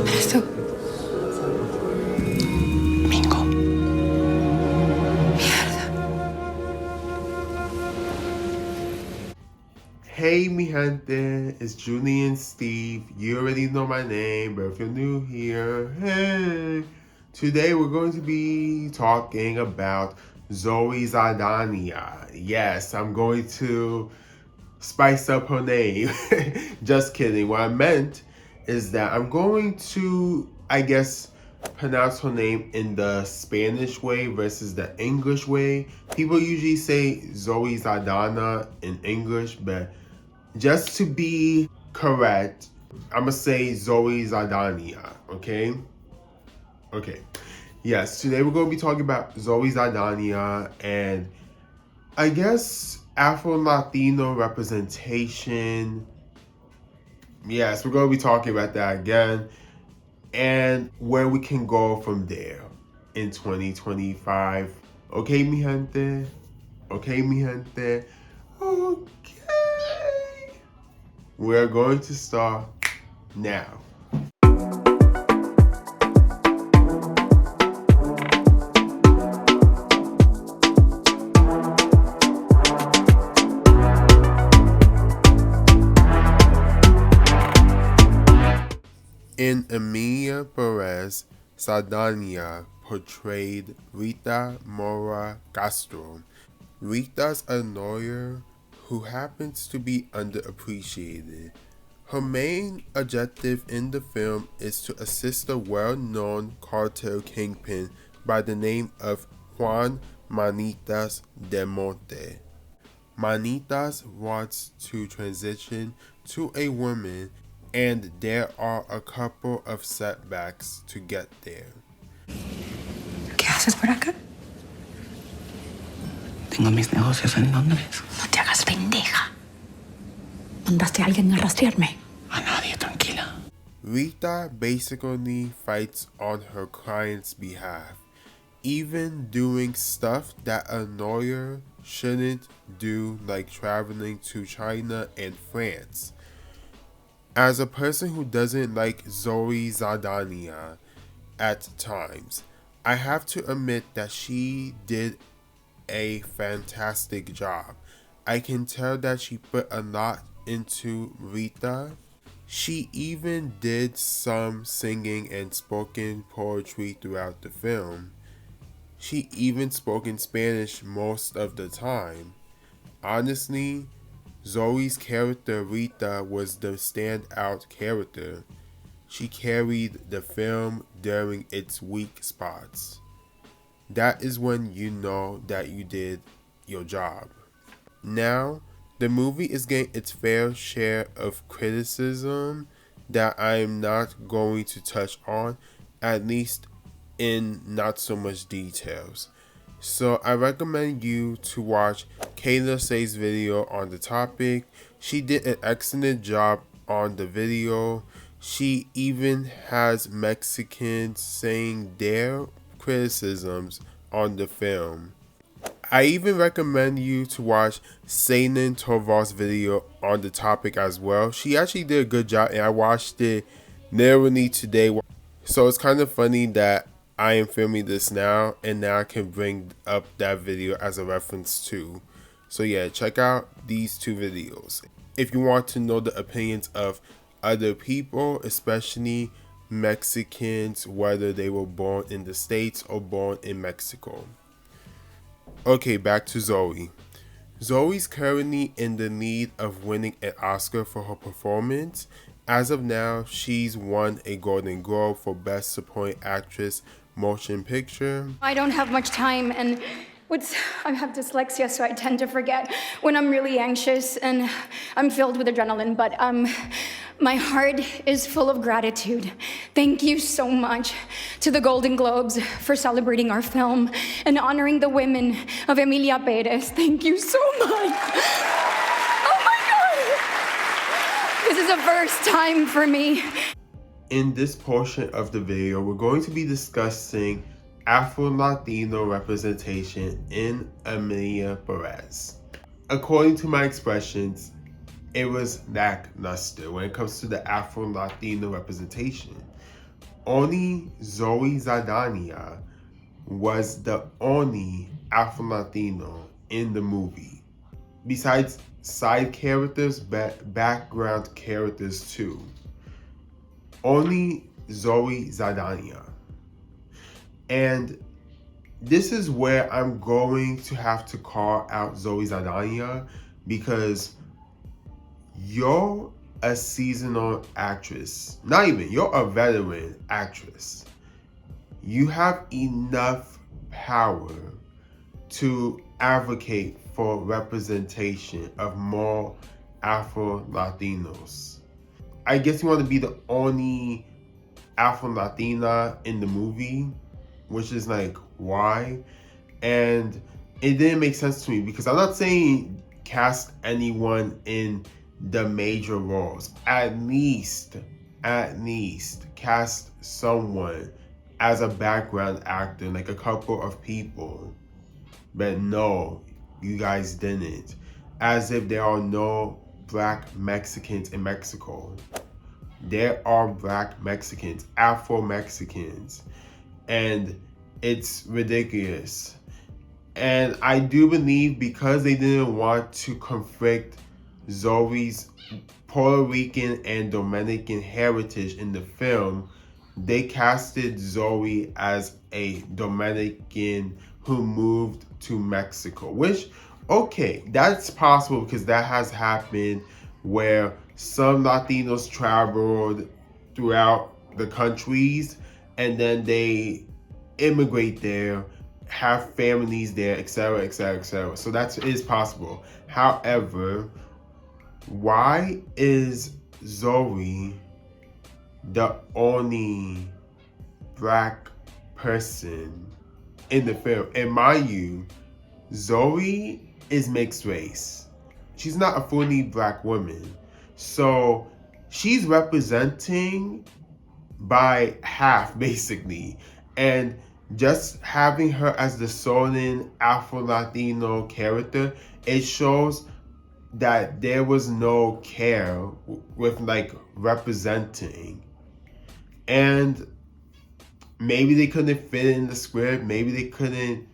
¿Eres tú? Mingo. Mierda. Hey mi gente, it's Julian Steve. You already know my name, but if you're new here, hey. Today we're going to be talking about Zoe Saldana. Yes, I'm going to spice up her name. Just kidding. What I meant is that I'm going to, I guess, pronounce her name in the Spanish way versus the English way. People usually say Zoe Saldana in English, but just to be correct, I'm gonna say Zoe Saldana, okay? Okay. Yes, today we're gonna be talking about Zoe Saldana and I guess Afro-Latino representation. Yes, we're gonna be talking about that again and where we can go from there in 2025. Okay, mi gente? Okay, mi gente? Okay. We're going to start now. In Emilia Pérez, Saldaña portrayed Rita Mora Castro. Rita's a lawyer who happens to be underappreciated. Her main objective in the film is to assist a well-known cartel kingpin by the name of Juan Manitas de Monte. Manitas wants to transition to a woman, and there are a couple of setbacks to get there. ¿Qué haces por acá? Tengo mis negocios en Londres. No te hagas pendeja. ¿Mandaste a alguien a rastrearme? A nadie, tranquila. Rita basically fights on her client's behalf, even doing stuff that a lawyer shouldn't do, like traveling to China and France. As a person who doesn't like Zoe Saldana at times, I have to admit that she did a fantastic job. I can tell that she put a lot into Rita. She even did some singing and spoken poetry throughout the film. She even spoke in Spanish most of the time. Honestly, Zoe's character Rita was the standout character. She carried the film during its weak spots. That is when you know that you did your job. Now, the movie is getting its fair share of criticism that I am not going to touch on, at least in not so much details. So I recommend you to watch Kayla Say's video on the topic. She did an excellent job on the video. She even has Mexicans saying their criticisms on the film. I even recommend you to watch Sanan Tovar's video on the topic as well. She actually did a good job and I watched it literally today. So it's kind of funny that I am filming this now and now I can bring up that video as a reference too. So yeah, check out these two videos. If you want to know the opinions of other people, especially Mexicans, whether they were born in the States or born in Mexico. Okay, back to Zoe. Zoe's currently in the need of winning an Oscar for her performance. As of now, she's won a Golden Globe for Best Supporting Actress Motion Picture. I don't have much time, and I have dyslexia, so I tend to forget when I'm really anxious and I'm filled with adrenaline, but my heart is full of gratitude. Thank you so much to the Golden Globes for celebrating our film and honoring the women of Emilia Pérez. Thank you so much. Oh my God. This is a first time for me. In this portion of the video, we're going to be discussing Afro-Latino representation in Emilia Pérez. According to my expressions, it was lackluster when it comes to the Afro-Latino representation. only Zoe Saldana was the only Afro-Latino in the movie. Besides side characters, background characters too. Only Zoe Saldana. And this is where I'm going to have to call out Zoe Saldana, because you're a seasonal actress. Not even, you're a veteran actress. You have enough power to advocate for representation of more Afro-Latinos. I guess you want to be the only Afro-Latina in the movie, which is like, why? And it didn't make sense to me, because I'm not saying cast anyone in the major roles. At least cast someone as a background actor, like a couple of people. But no, you guys didn't. As if there are no Black Mexicans in Mexico. There are Black Mexicans, Afro-Mexicans, and it's ridiculous. And I do believe, because they didn't want to conflict Zoe's Puerto Rican and Dominican heritage in the film, they casted Zoe as a Dominican who moved to Mexico, which, okay, that's possible, because that has happened where some Latinos traveled throughout the countries and then they immigrate there, have families there, etc., etc., etc. So that is possible. However, why is Zoe the only Black person in the film? And mind you, Zoe is mixed race. She's not a fully Black woman. So she's representing by half, basically. And just having her as the solid Afro-Latino character, it shows that there was no care with like representing. And maybe they couldn't fit it in the script. Maybe they couldn't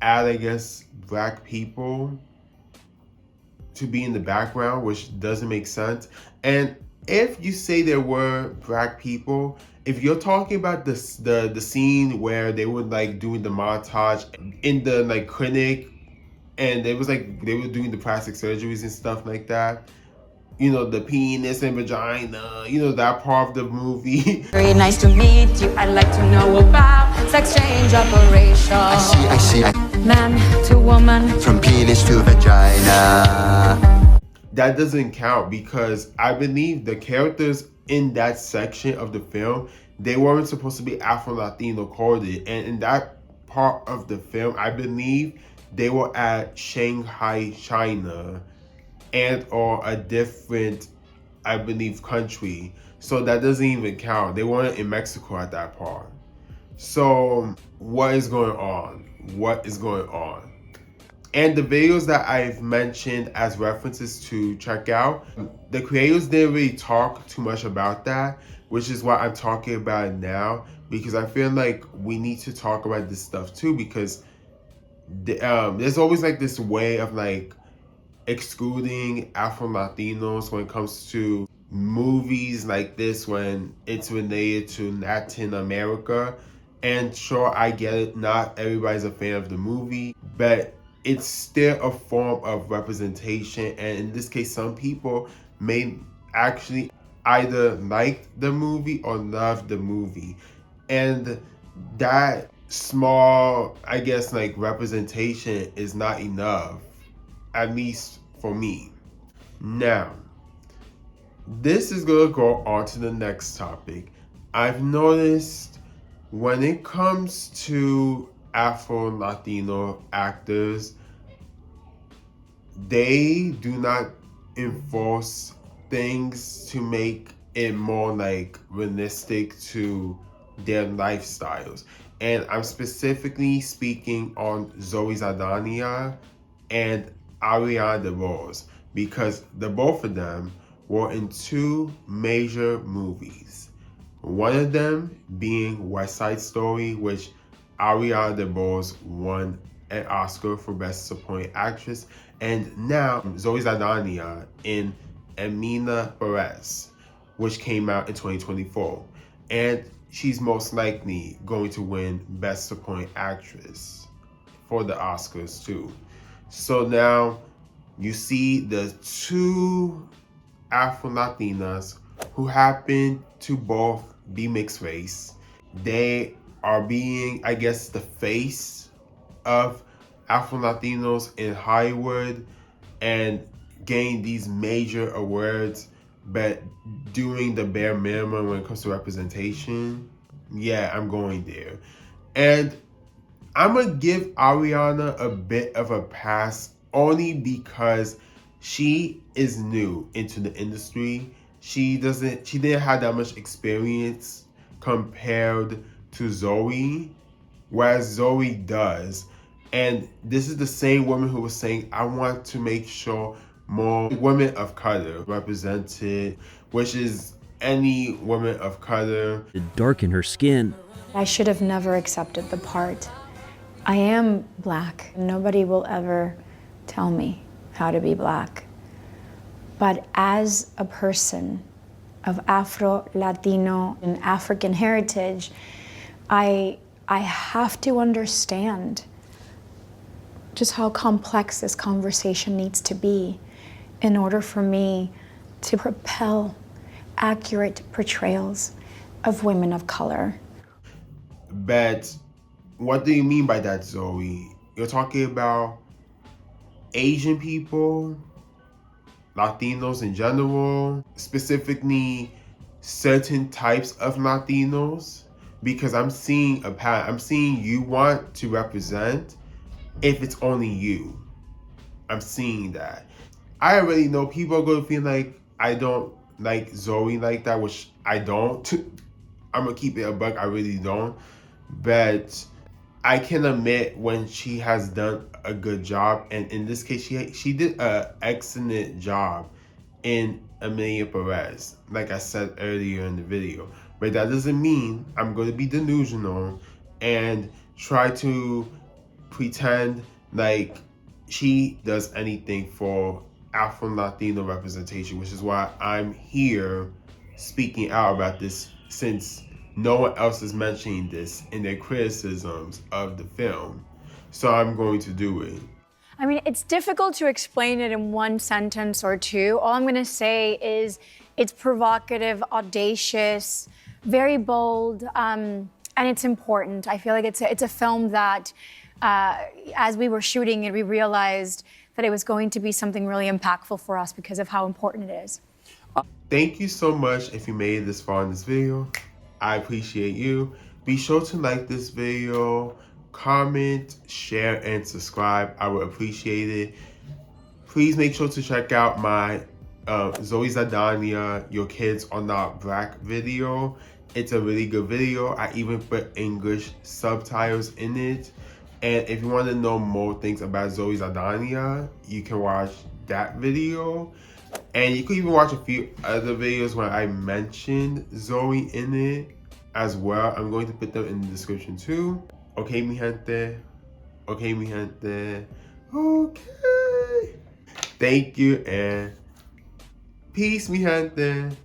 add, I guess, Black people to be in the background, which doesn't make sense. And if you say there were Black people, if you're talking about the scene where they were like doing the montage in the like clinic, and it was like they were doing the plastic surgeries and stuff like that, you know, the penis and vagina, you know, that part of the movie. Very nice to meet you. I'd like to know about sex change operation. I see. Man to woman. From penis to vagina. That doesn't count, because I believe the characters in that section of the film, they weren't supposed to be Afro-Latino coded. And in that part of the film, I believe they were at Shanghai, China, and or a different, I believe, country. So that doesn't even count. They weren't in Mexico at that part. So what is going on? What is going on? And the videos that I've mentioned as references to check out, the creators didn't really talk too much about that, which is why I'm talking about it now, because I feel like we need to talk about this stuff too, because there's always like this way of like excluding Afro-Latinos when it comes to movies like this when it's related to Latin America. And sure, I get it, not everybody's a fan of the movie, but it's still a form of representation. And in this case, some people may actually either like the movie or love the movie. And that small, I guess, like representation is not enough, at least for me. Now, this is gonna go on to the next topic. I've noticed when it comes to Afro-Latino actors, they do not enforce things to make it more like realistic to their lifestyles. And I'm specifically speaking on Zoe Saldana and Ariana DeBose, because the both of them were in two major movies. One of them being West Side Story, which Ariana DeBose won an Oscar for Best Supporting Actress, and now Zoe Saldana in Emilia Pérez, which came out in 2024. And she's most likely going to win Best Supporting Actress for the Oscars too. So now you see the two Afro-Latinas who happen to both be mixed race. They are being, I guess, the face of Afro-Latinos in Hollywood and getting these major awards, but doing the bare minimum when it comes to representation. Yeah, I'm going there. And I'm gonna give Ariana a bit of a pass only because she is new into the industry. She didn't have that much experience compared to Zoe, whereas Zoe does. And this is the same woman who was saying, I want to make sure more women of color represented, which is any woman of color. Darken her skin. I should have never accepted the part. I am Black. Nobody will ever tell me how to be Black. But as a person of Afro-Latino and African heritage, I have to understand just how complex this conversation needs to be in order for me to propel accurate portrayals of women of color. But what do you mean by that, Zoe? You're talking about Asian people, Latinos in general, specifically certain types of Latinos? Because I'm seeing a pattern. I'm seeing you want to represent if it's only you. I'm seeing that. I already know people are going to feel like I don't like Zoe like that, which I don't. I'm going to keep it a buck. I really don't. But I can admit when she has done a good job, and in this case, she did an excellent job in Emilia Pérez, like I said earlier in the video. But that doesn't mean I'm going to be delusional and try to pretend like she does anything for Afro-Latino representation, which is why I'm here speaking out about this, since no one else is mentioning this in their criticisms of the film. So I'm going to do it. I mean, it's difficult to explain it in one sentence or two. All I'm gonna say is it's provocative, audacious, very bold, and it's important. I feel like it's a film that, as we were shooting it, we realized that it was going to be something really impactful for us because of how important it is. Thank you so much if you made it this far in this video. I appreciate you. Be sure to like this video, comment, share, and subscribe. I would appreciate it. Please make sure to check out my Zoe Saldana, Your Kids Are Not Black video. It's a really good video. I even put English subtitles in it. And if you want to know more things about Zoe Saldana, you can watch that video. And you could even watch a few other videos where I mentioned Zoe in it as well. I'm going to put them in the description too. Okay, mi gente. Okay, mi gente. Okay. Thank you and peace, mi gente.